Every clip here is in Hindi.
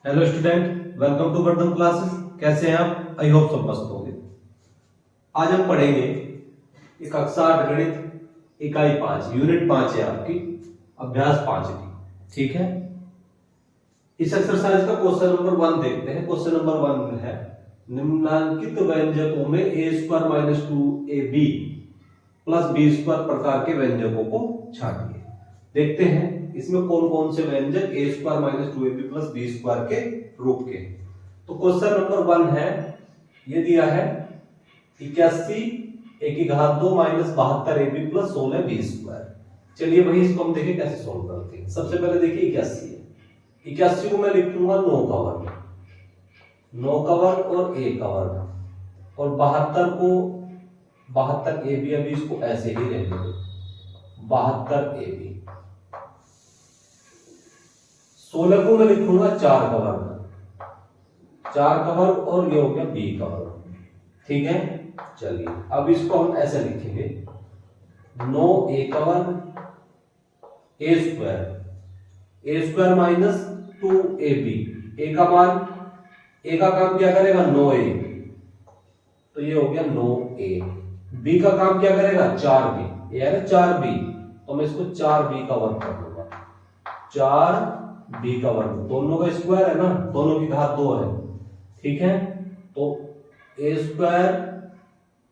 Hello student, welcome to Vardhan classes. कैसे हैं आप? आई होप सब मस्त होंगे। आज हम पढ़ेंगे एक कक्षा 8 गणित इकाई 5 यूनिट 5 है आपकी, अभ्यास 5 की। ठीक है, इस एक्सरसाइज का क्वेश्चन नंबर 1 देखते हैं। क्वेश्चन नंबर 1 है निम्नलिखित व्यंजकों में a square minus 2ab plus b square प्रकार के व्यंजकों को छांटिए। देखते हैं इसमें कौन कौन से व्यंजक a square minus 2ab plus b square के रूप के। तो क्वेश्चन नंबर 1 है, ये दिया है 81 a की घात 2 minus 72 ab plus 16 b square. चलिए भाई इसको हम देखें कैसे सोल्व करते हैं। सबसे पहले देखिए 81 है, 81 को मैं लिखूंगा 9 का वर्ग, 9 का वर्ग और a का वर्ग, और 72 को 72 ab, अभी इसको ऐसे ही रहने दो 72 ab। 16 को मैं लिखूंगा 4 का वर्ग, 4 का वर्ग और ये हो गया b का वर्ग। ठीक है, चलिए अब इसको हम ऐसे लिखेंगे 9a का वर्ग a square minus 2ab। a का मान, a का काम क्या करेगा 9a, तो ये हो गया 9a। b का काम क्या करेगा 4b, ये है ना 4b, तो मैं इसको 4b का वर्ग कर दूंगा, 4b का वर्ग। दोनों का स्क्वायर है ना, दोनों की घात 2 है। ठीक है, तो a square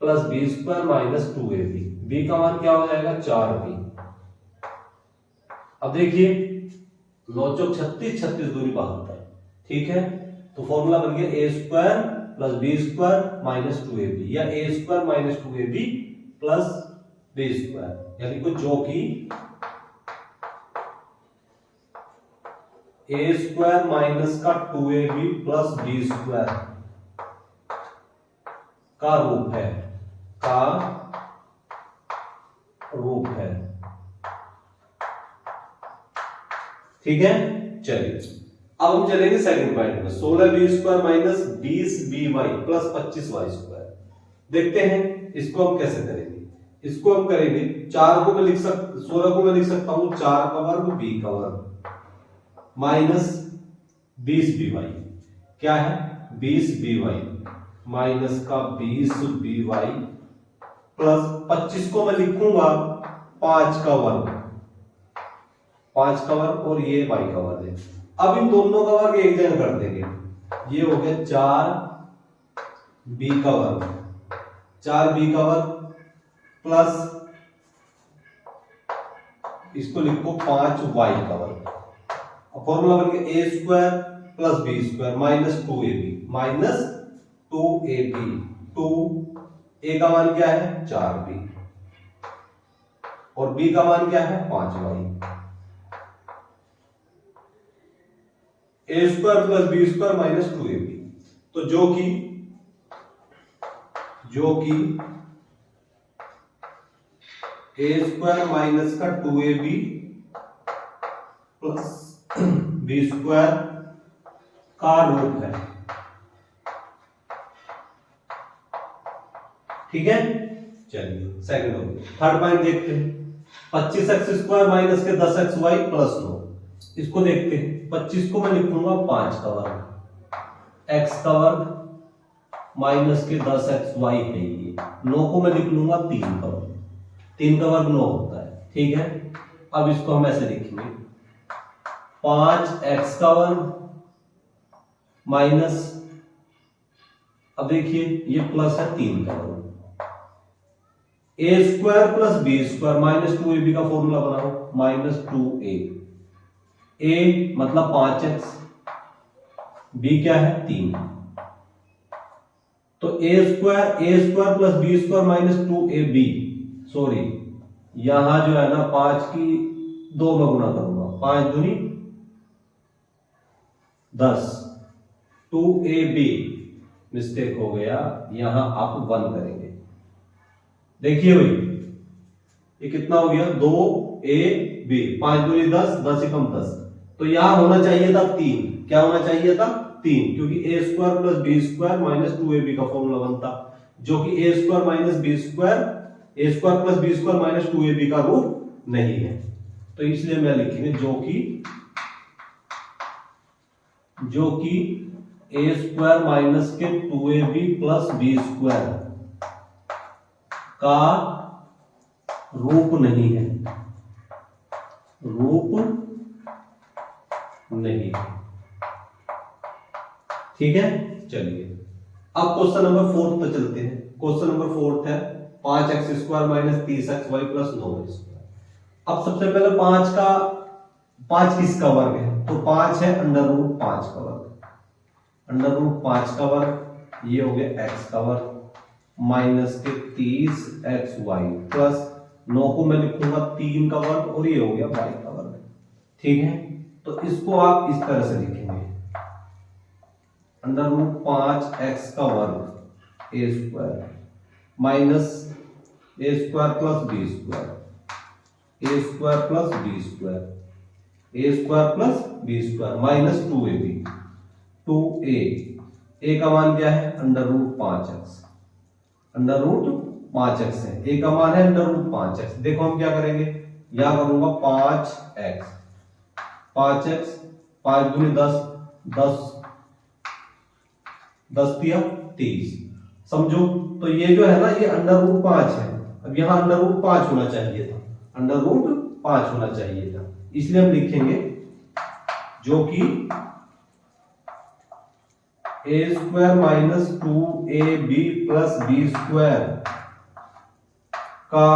plus b square minus 2ab, b का मान क्या हो जाएगा 4b। अब देखिए 9 चौक 36, 36 दूनी 72। ठीक है, तो फॉर्मूला बन गया a square plus b square minus 2ab, या a square minus 2ab plus b square, यानी कि जो कि a स्क्वायर माइनस का 2ab प्लस b स्क्वायर का रूप है, का रूप है। ठीक है, चलिए अब हम चलेंगे सेकंड पॉइंट में। 16b square minus 20by plus 25y square. देखते हैं इसको हम कैसे करेंगे। इसको हम करेंगे 4 को मैं लिख सकता, 16 को मैं लिख सकता हूं 4 का वर्ग b का वर्ग माइनस 20by, क्या है 20by माइनस का 20by प्लस 25 को मैं लिखूंगा 5 का वर्ग, 5 का वर्ग और ये y का वर्ग है। अब इन दोनों का वर्ग एक जगह कर देंगे, ये हो गया 4b का वर्ग, 4b का वर्ग प्लस इसको लिखो 5y का वर्ग। अब फॉर्मूला बन गया a square plus b square minus 2ab, minus 2ab। 2a का मान क्या है 4b और b का मान क्या है 5y। a square plus b square minus 2ab, तो जो कि a स्क्वायर माइनस का 2ab प्लस b स्क्वायर का रूप है। ठीक है, चलिए सेकंड हो गया। थर्ड पॉइंट देखते हैं 25x स्क्वायर माइनस के 10xy प्लस 9। इसको देखते हैं, 25 को मैं लिखूंगा 5 का वर्ग, x का वर्ग माइनस के 10xy है ये। 9 को मैं लिख लूंगा 3 का वर्ग, 3 का वर्ग 9 होता है। ठीक है, अब इसको हम ऐसे लिखेंगे 5x का वर्ग माइनस, अब देखिए ये प्लस है 3 का वर्ग, a square plus b square minus 2ab का फॉर्मूला बनाओ, माइनस 2a। a मतलब 5x, b क्या है 3, तो a square plus b square minus 2ab, sorry यहां जो है ना 5 की 2 में गुणा करूंगा, 5 दूनी 10, 2ab मिस्टेक हो गया, यहां आप 1 करेंगे। देखिए भाई ये कितना हो गया 2ab, 5 दूनी 10, 10 एकम 10, तो यहां होना चाहिए था 3। क्या होना चाहिए था 3, क्योंकि a square plus b square minus 2ab का फॉर्मूला बनता, जो कि a square minus b square, a square plus b square minus 2ab का रूप नहीं है। तो इसलिए मैं लिखेंगे जो कि जो कि ए स्क्वायर माइनस के 2ab प्लस बी स्क्वायर का रूप नहीं है, रूप नहीं है। ठीक है, चलिए अब क्वेश्चन नंबर 4 पे चलते हैं। क्वेश्चन नंबर 4 है 5x square minus 30xy plus 9y square. अब सबसे पहले 5 किसका वर्ग है, तो 5 है अंडर रूट 5 का वर्ग, अंडर रूट 5 का वर्ग, ये हो गया x का वर्ग माइनस के 30xy प्लस 9 को मैं लिखूंगा 3 का वर्ग और ये हो गया y का वर्ग। ठीक है, तो इसको आप इस तरह से लिखेंगे अंडर रूट 5x का वर्ग A square minus A square plus B square, A square plus B square, A square plus B square minus 2ab, 2a का मान क्या है under root 5x, under root 5x है, a का मान है अंडर रूट 5x। देखो हम क्या करेंगे, यहां करूंगा 5x, 5 दूनी 10, 10 दिया 30, समझो। तो ये जो है ना ये अंडर रूट 5 है, अब यहां अंडर रूट 5 होना चाहिए था, अंडर रूट 5 होना चाहिए था, इसलिए हम लिखेंगे जो कि A square minus 2ab plus B square का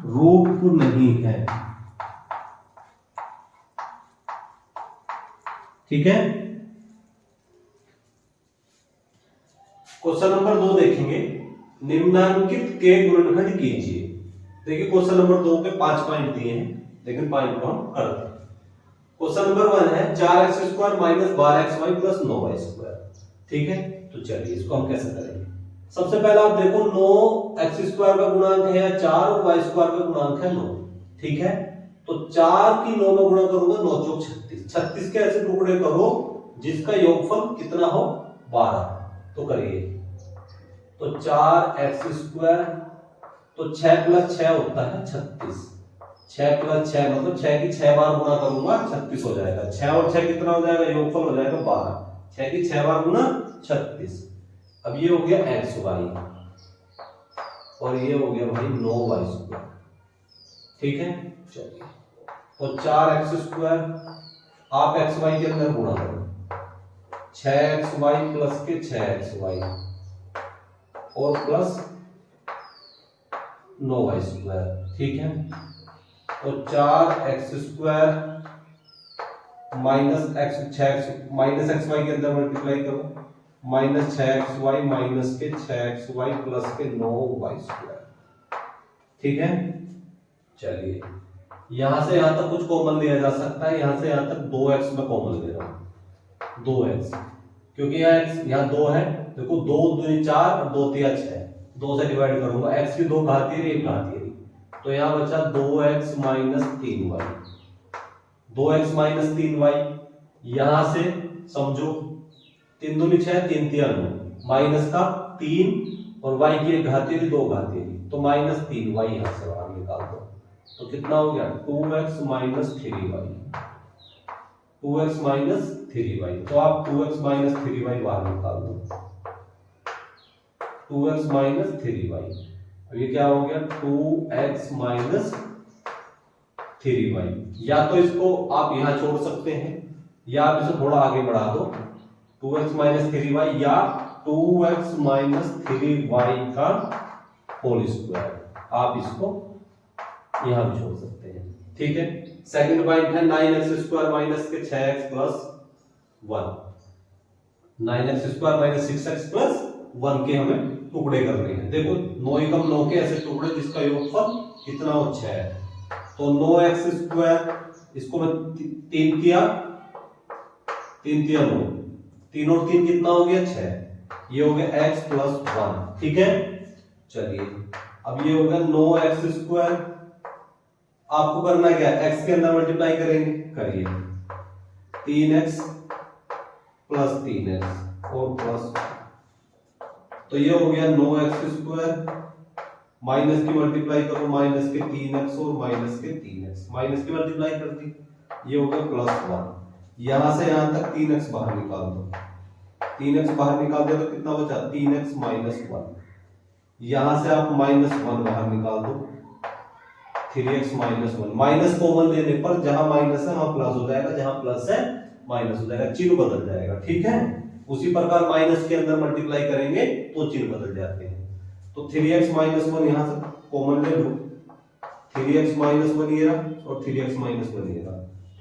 रूप नहीं है। ठीक है, क्वेश्चन नंबर 2 देखेंगे, निम्नांकित के गुणनखंड कीजिए। देखिए क्वेश्चन नंबर 2 के 5 पॉइंट दिए हैं, लेकिन पॉइंट को हम करते हैं। क्वेश्चन नंबर 1 है 4x square minus 12xy plus 9y square. ठीक है, तो चलिए इसको हम कैसे करेंगे। सबसे पहले आप देखो 9x स्क्वायर का गुणांक है 4 और y स्क्वायर का गुणांक है 9। ठीक है, तो 4 की 9 में गुणा करूंगा 9 चौक 36, 36 के ऐसे टुकड़े करो जिसका योगफल कितना हो 12। तो करिए, तो 4x स्क्वायर, तो 6 प्लस 6 होता है 36, 6 प्लस 6 मतलब 6 की 6 बार गुणा करूंगा 36 हो जाएगा। 6 और 6 कितना हो जाएगा, योगफल हो जाएगा 12, 6 की 6 बार गुणा 36। अब ये हो गया एक्स वाई और ये हो गया भाई 9y स्क्वायर। ठीक है, चलिए तो 4x स्क्वायर आप एक्स वाई के अंदर गुणा करो, 6xy प्लस के 6xy और प्लस 9y स्क्वायर। ठीक है, तो 4x square minus x 6x minus x y के अंदर मल्टीप्लाई करो, माइनस 6xy माइनस के 6xy प्लस के 9y स्क्वायर। ठीक है, चलिए यहां से यहां तक कुछ कॉमन लिया जा सकता है, यहां से यहां तक 2x में कॉमन ले रहा हूं, 2x, क्योंकि यहाँ x यहाँ 2 है, देखो 2 दूनी 4 और 2 तिया 6, 2 से डिवाइड करूंगा, x की 2 घातीय है 1 घातीय, तो यहाँ बचा 2x minus 3y, 2x minus 3y। यहां से समझो 3 दूनी 6, 3 तिया 9, माइनस का 3 और y की 1 घातीय 2 घातीय, तो माइनस 3y यहां से बाहर निकाल दो, तो कितना हो गया 2x minus 3y, 2x minus 3y। तो आप 2x माइनस 3y बाहर निकाल दो, 2x माइनस 3y, अब ये क्या हो गया 2x माइनस 3y। या तो इसको आप यहां छोड़ सकते हैं या आप इसे थोड़ा आगे बढ़ा दो, 2x माइनस 3y या 2x माइनस 3y का होल स्क्वायर, आप इसको यहां भी छोड़ सकते हैं। ठीक है, सेकंड पॉइंट है 9x स्क्वायर माइनस के 6x plus 1, 9x square minus 6x plus 1 के हमें टुकड़े करने हैं। देखो 9 एकम 9 के ऐसे टुकड़े जिसका योगफल कितना हो 6 है, तो 9x स्क्वायर, इसको मैं 3 किया 9, 3 और 3 कितना हो गया 6, ये हो गया x प्लस 1। ठीक है, चलिए अब ये हो गया 9x स्क्वायर, आपको करना क्या है x के अंदर मल्टीप्लाई करेंगे, करिए 3x प्लस 3x और प्लस, तो ये हो गया 9x स्क्वायर, माइनस की मल्टीप्लाई करो माइनस के 3x और माइनस के 3x, माइनस की मल्टीप्लाई कर दी, ये हो गया +1। यहां से यहां तक 3x बाहर निकाल दो, 3x बाहर निकाल दिया तो कितना बचा 3x - 1। यहां से आप -1 बाहर निकाल दो, 3x - 1। माइनस कॉमन लेने पर जहां माइनस है वहां प्लस हो जाएगा, जहां प्लस है माइनस हो जाएगा, चिन्ह बदल जाएगा। ठीक है, उसी प्रकार माइनस के अंदर मल्टीप्लाई करेंगे तो चिन्ह बदल जाते हैं। तो 3x - 1 यहां से कॉमन ले लो, 3x - 1 ये रहा और 3x - 1 ये रहा,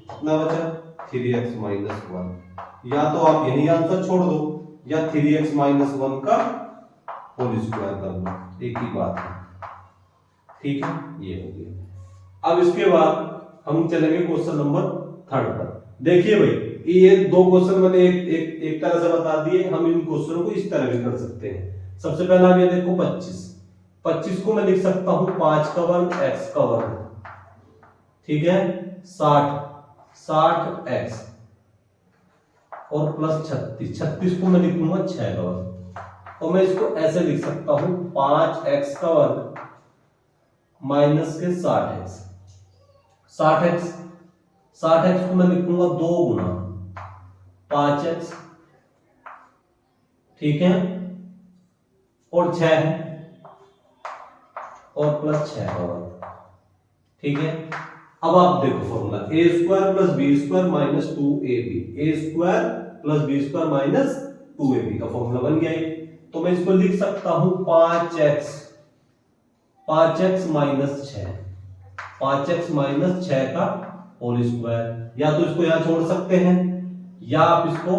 कितना बचा 3x - 1। या तो आप यही आंसर छोड़ दो या 3x - 1 का होल स्क्वायर कर दो, एक ही बात है। ठीक है, ये हो गया। अब इसके बाद हम चलेंगे क्वेश्चन नंबर 3 पर। देखिए भाई, ये दो क्वेश्चन मैंने एक तरह से बता दिए, हम इन क्वेश्चनों को इस तरह भी कर सकते हैं। सबसे पहला ये देखो 25 को मैं लिख सकता हूं 5 का वर्ग x का वर्ग, ठीक है, 60 x और प्लस 36 को मैं लिखूंगा 6 का वर्ग। और मैं इसको ऐसे लिख सकता हूं 5x का वर्ग माइनस के 60x को मैं लिखूंगा 2 गुना 5x, ठीक है, और 6 है और प्लस 6 का वर्ग। ठीक है, अब आप देखो formula a² + b² - 2ab, a² + b² - 2ab का फॉर्मूला बन गया है। तो मैं इसको लिख सकता हूं 5x - 6, 5x - 6 का होल स्क्वायर। या तो इसको यहां छोड़ सकते हैं या आप इसको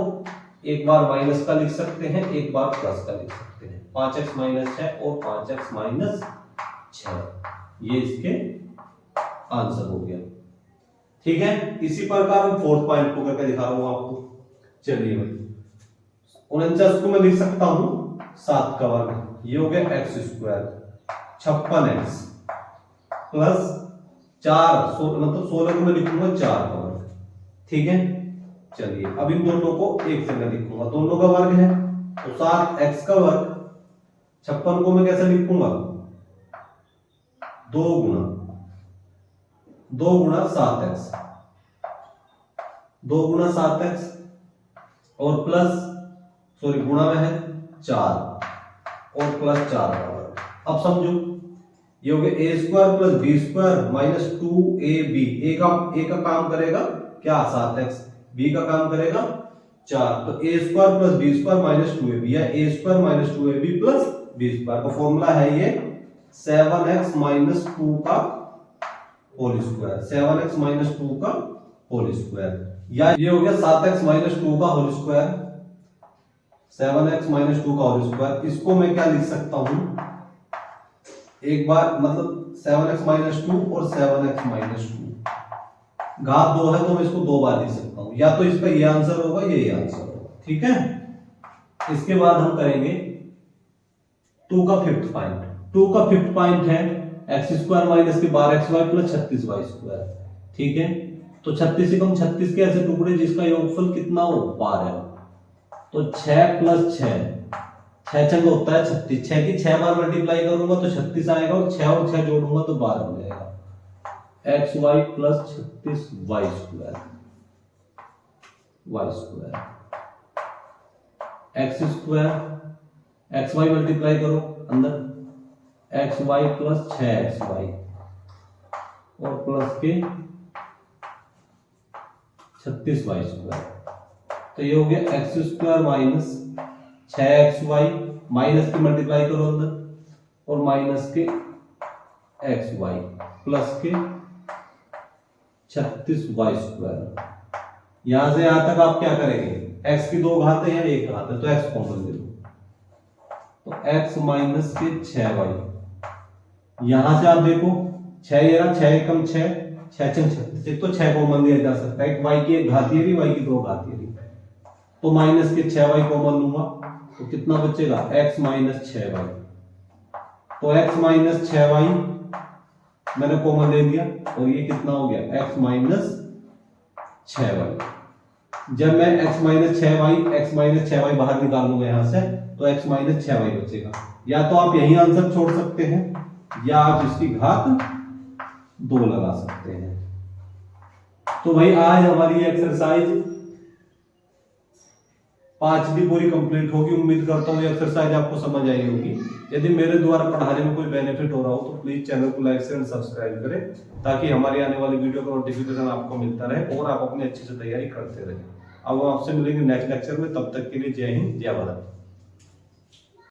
एक बार माइनस का लिख सकते हैं, एक बार प्लस का लिख सकते हैं। 5x - 6 और 5x - 6, ये इसके आंसर हो गया। ठीक है, इसी प्रकार मैं 4th पॉइंट को करके दिखा रहा हूं आपको। चलिए भाई, 49 को मैं लिख सकता हूं 7 का वर्ग, ये हो गया x², 56x प्लस 4, मतलब 16 को मैं लिखूंगा 4 का वर्ग। ठीक है, चलिए अब इन दोनों को एक जगह लिखूंगा, दोनों का वर्ग है तो 7x का वर्ग, 56 को मैं कैसे लिखूंगा 2 गुना 7x, 2 गुना 7x और प्लस, सॉरी गुणा में है 4 और प्लस 4 का वर्ग। अब समझो, ये हो गया a² + b² - 2ab। a का काम करेगा क्या 7x, b का काम करेगा 4, तो a² + b² - 2ab या a² - 2ab + b² का फॉर्मूला है ये 7x - 2 का होल स्क्वायर, 7x - 2 का होल स्क्वायर। या ये हो गया 7x - 2 का होल स्क्वायर, 7x - 2 का होल स्क्वायर। इसको मैं क्या लिख सकता हूं, एक बार मतलब 7x - 2 और 7x - 2, घात 2 है तो मैं इसको 2 बार लिख सकता हूं। या तो इसका ये आंसर होगा, ये आंसर होगा। ठीक है, इसके बाद हम करेंगे 2 का 5th पॉइंट। 2 का 5th पॉइंट है x² - 12xy + 36y²। ठीक है, तो 36 से कम 36 के ऐसे टुकड़े जिसका योगफल कितना हो 12, तो 6 + 6, 6 छंग होता है 36, 6 की 6 बार मल्टीप्लाई करूंगा तो 36 आएगा और 6 जोड़ूंगा तो 12 हो जाएगा, xy + 36y², x², xy multiply करो अंदर, xy + 6xy और प्लस के 36y²। तो ये हो गया x² - 6xy, माइनस के मल्टीप्लाई करो अंदर और माइनस के xy प्लस के 36y²। यहां से यहां तक आप क्या करेंगे, x की 2 घात है या 1 घात है तो x कॉमन ले लो, तो x माइनस के 6y। यहां से आप देखो 6 ये रहा, 6 एकम 6, 6 छंग 36, तो 6 कॉमन लिया जा सकता है, y की 1 घात ये रही, y की 2 घात ये रही, तो माइनस के 6y कॉमन लूंगा तो कितना बचेगा x - 6y। तो x - 6y मैंने कॉमन ले लिया और ये कितना हो गया x - 6y। जब मैं x - 6y बाहर निकाल लूंगा यहां से तो x - 6y बचेगा। या तो आप यही आंसर छोड़ सकते हैं या आप इसकी घात 2 लगा सकते हैं। तो भाई आज हमारी एक्सरसाइज 5 भी पूरी कंप्लीट होगी। उम्मीद करता हूँ ये एक्सरसाइज आपको समझ आई होगी। यदि मेरे द्वारा पढ़ाने में कोई बेनिफिट हो रहा हो तो प्लीज चैनल को लाइक शेयर एंड सब्सक्राइब करें, ताकि हमारी आने वाली वीडियो का नोटिफिकेशन आपको मिलता रहे और आप अपनी अच्छे से तैयारी करते रहे। अब आपसे मिलेंगे नेक्स्ट लेक्चर में, तब तक के लिए जय हिंद जय भारत।